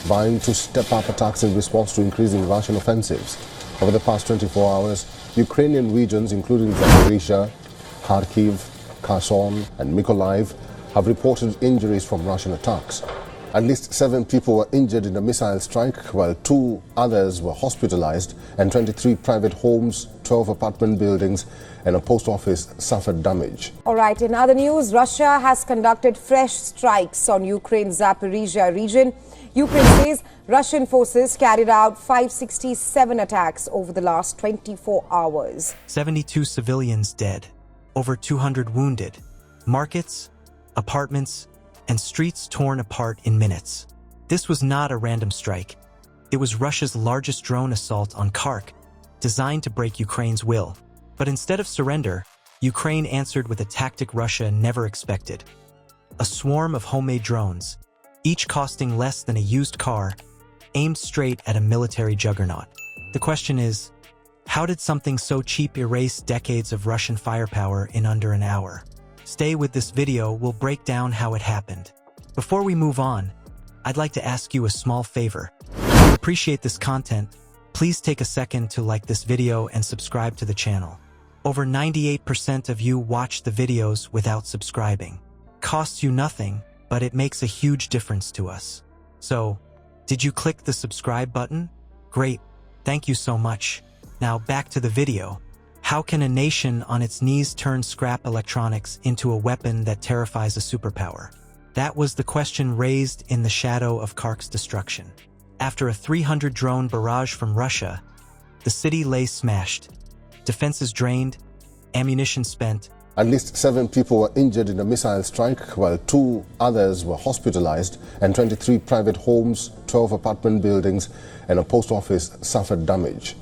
vying to step up attacks in response to increasing Russian offensives. Over the past 24 hours, Ukrainian regions including Zaporizhia, Kharkiv, Kherson and Mykolaiv have reported injuries from Russian attacks. At least 7 people were injured in a missile strike, while 2 others were hospitalized, and 23 private homes, 12 apartment buildings and a post office suffered damage. All right, in other news, Russia has conducted fresh strikes on Ukraine's Zaporizhia region. Ukraine says Russian forces carried out 567 attacks over the last 24 hours. 72 civilians dead, over 200 wounded, markets, apartments, and streets torn apart in minutes. This was not a random strike. It was Russia's largest drone assault on Kharkiv, designed to break Ukraine's will. But instead of surrender, Ukraine answered with a tactic Russia never expected. A swarm of homemade drones, each costing less than a used car, aimed straight at a military juggernaut. The question is, how did something so cheap erase decades of Russian firepower in under an hour? Stay with this video, we'll break down how it happened. Before we move on, I'd like to ask you a small favor. If you appreciate this content, please take a second to like this video and subscribe to the channel. Over 98% of you watch the videos without subscribing. Costs you nothing, but it makes a huge difference to us. So, did you click the subscribe button? Great, thank you so much. Now back to the video. How can a nation on its knees turn scrap electronics into a weapon that terrifies a superpower? That was the question raised in the shadow of Kharkiv's destruction. After a 300-drone barrage from Russia, the city lay smashed, defenses drained, ammunition spent. At least 7 people were injured in a missile strike, while 2 others were hospitalized, and 23 private homes, 12 apartment buildings and a post office suffered damage.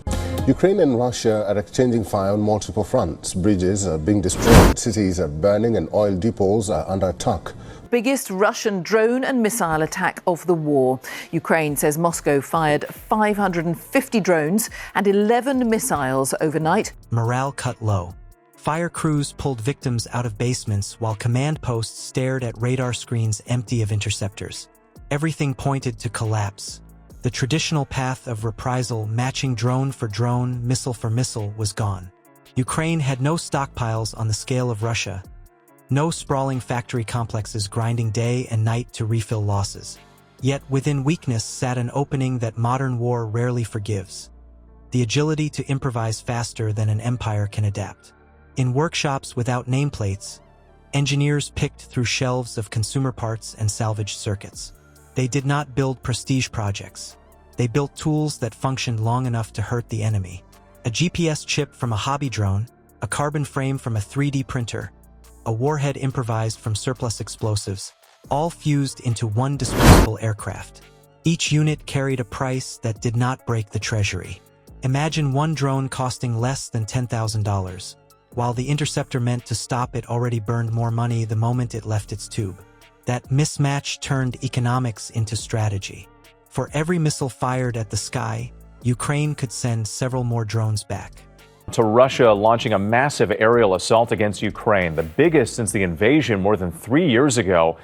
Ukraine and Russia are exchanging fire on multiple fronts. Bridges are being destroyed, cities are burning and oil depots are under attack. Biggest Russian drone and missile attack of the war. Ukraine says Moscow fired 550 drones and 11 missiles overnight. Morale cut low. Fire crews pulled victims out of basements while command posts stared at radar screens empty of interceptors. Everything pointed to collapse. The traditional path of reprisal, matching drone for drone, missile for missile, was gone. Ukraine had no stockpiles on the scale of Russia, no sprawling factory complexes grinding day and night to refill losses. Yet within weakness sat an opening that modern war rarely forgives: the agility to improvise faster than an empire can adapt. In workshops without nameplates, engineers picked through shelves of consumer parts and salvaged circuits. They did not build prestige projects. They built tools that functioned long enough to hurt the enemy. A GPS chip from a hobby drone, a carbon frame from a 3D printer, a warhead improvised from surplus explosives, all fused into one disposable aircraft. Each unit carried a price that did not break the treasury. Imagine one drone costing less than $10,000, while the interceptor meant to stop it already burned more money the moment it left its tube. That mismatch turned economics into strategy. For every missile fired at the sky, Ukraine could send several more drones back. To Russia launching a massive aerial assault against Ukraine, the biggest since the invasion more than 3 years ago.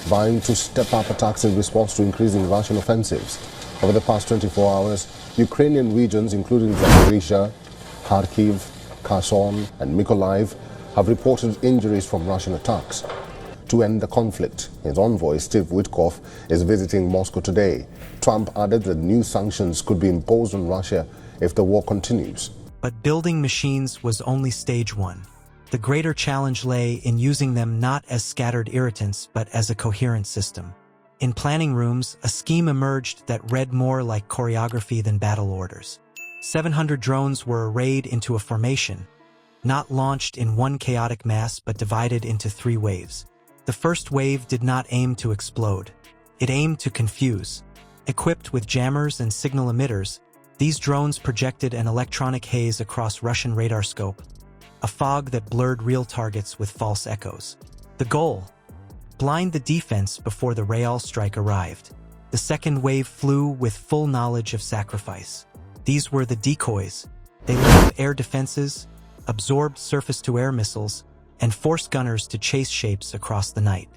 Vying to step up attacks in response to increasing Russian offensives. Over the past 24 hours, Ukrainian regions including Zaporizhia, Kharkiv, Kherson and Mykolaiv have reported injuries from Russian attacks. To end the conflict, his envoy, Steve Witkoff, is visiting Moscow today. Trump added that new sanctions could be imposed on Russia if the war continues. But building machines was only stage 1. The greater challenge lay in using them not as scattered irritants but as a coherent system. In planning rooms, a scheme emerged that read more like choreography than battle orders. 700 drones were arrayed into a formation, not launched in one chaotic mass but divided into 3 waves. The first wave did not aim to explode. It aimed to confuse. Equipped with jammers and signal emitters, these drones projected an electronic haze across Russian radar scope, a fog that blurred real targets with false echoes. The goal? Blind the defense before the Real strike arrived. The second wave flew with full knowledge of sacrifice. These were the decoys. They lit up air defenses, absorbed surface-to-air missiles, and forced gunners to chase shapes across the night.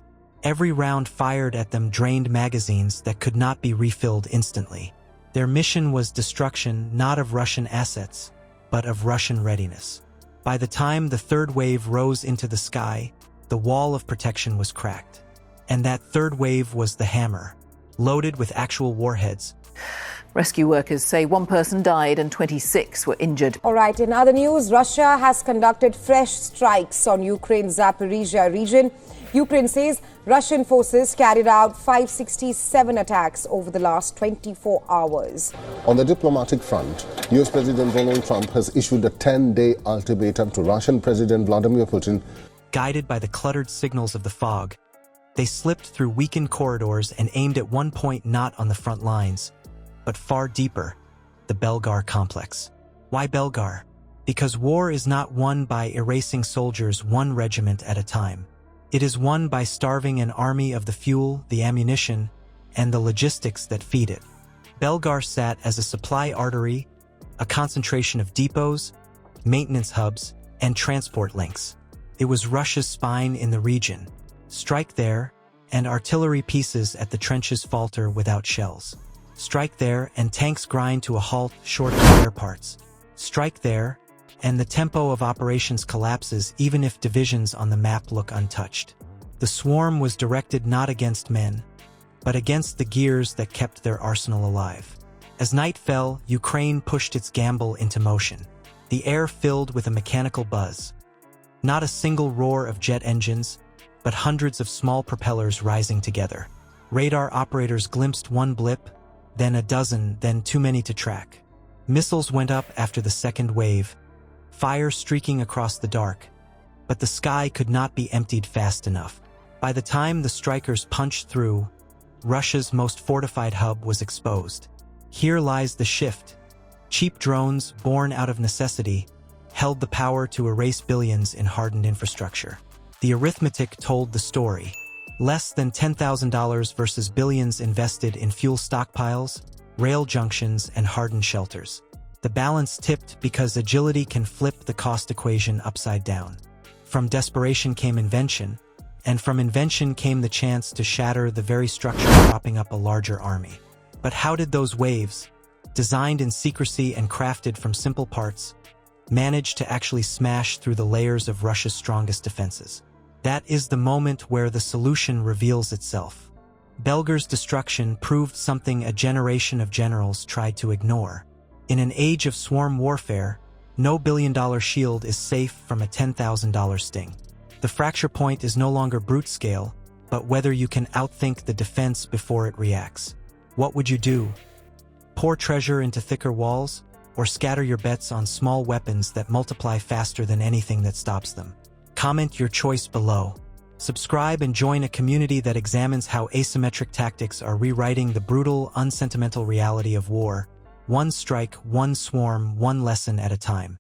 Every round fired at them drained magazines that could not be refilled instantly. Their mission was destruction not of Russian assets, but of Russian readiness. By the time the third wave rose into the sky, the wall of protection was cracked. And that third wave was the hammer, loaded with actual warheads. Rescue workers say one person died and 26 were injured. All right, in other news, Russia has conducted fresh strikes on Ukraine's Zaporizhia region. Ukraine says Russian forces carried out 567 attacks over the last 24 hours. On the diplomatic front, US President Donald Trump has issued a 10-day ultimatum to Russian President Vladimir Putin. Guided by the cluttered signals of the fog, they slipped through weakened corridors and aimed at one point not on the front lines, but far deeper, the Belgar complex. Why Belgar? Because war is not won by erasing soldiers one regiment at a time. It is won by starving an army of the fuel, the ammunition, and the logistics that feed it. Belgar sat as a supply artery, a concentration of depots, maintenance hubs, and transport links. It was Russia's spine in the region. Strike there, and artillery pieces at the trenches falter without shells. Strike there, and tanks grind to a halt short of spare parts. Strike there, and the tempo of operations collapses even if divisions on the map look untouched. The swarm was directed not against men, but against the gears that kept their arsenal alive. As night fell, Ukraine pushed its gamble into motion. The air filled with a mechanical buzz. Not a single roar of jet engines, but hundreds of small propellers rising together. Radar operators glimpsed one blip, then a dozen, then too many to track. Missiles went up after the second wave, fire streaking across the dark, but the sky could not be emptied fast enough. By the time the strikers punched through, Russia's most fortified hub was exposed. Here lies the shift. Cheap drones, born out of necessity, held the power to erase billions in hardened infrastructure. The arithmetic told the story. Less than $10,000 versus billions invested in fuel stockpiles, rail junctions, and hardened shelters. The balance tipped because agility can flip the cost equation upside down. From desperation came invention, and from invention came the chance to shatter the very structure propping up a larger army. But how did those waves, designed in secrecy and crafted from simple parts, manage to actually smash through the layers of Russia's strongest defenses? That is the moment where the solution reveals itself. Belgar's destruction proved something a generation of generals tried to ignore. In an age of swarm warfare, no billion-dollar shield is safe from a $10,000 sting. The fracture point is no longer brute scale, but whether you can outthink the defense before it reacts. What would you do? Pour treasure into thicker walls, or scatter your bets on small weapons that multiply faster than anything that stops them? Comment your choice below. Subscribe and join a community that examines how asymmetric tactics are rewriting the brutal, unsentimental reality of war. One strike, one swarm, one lesson at a time.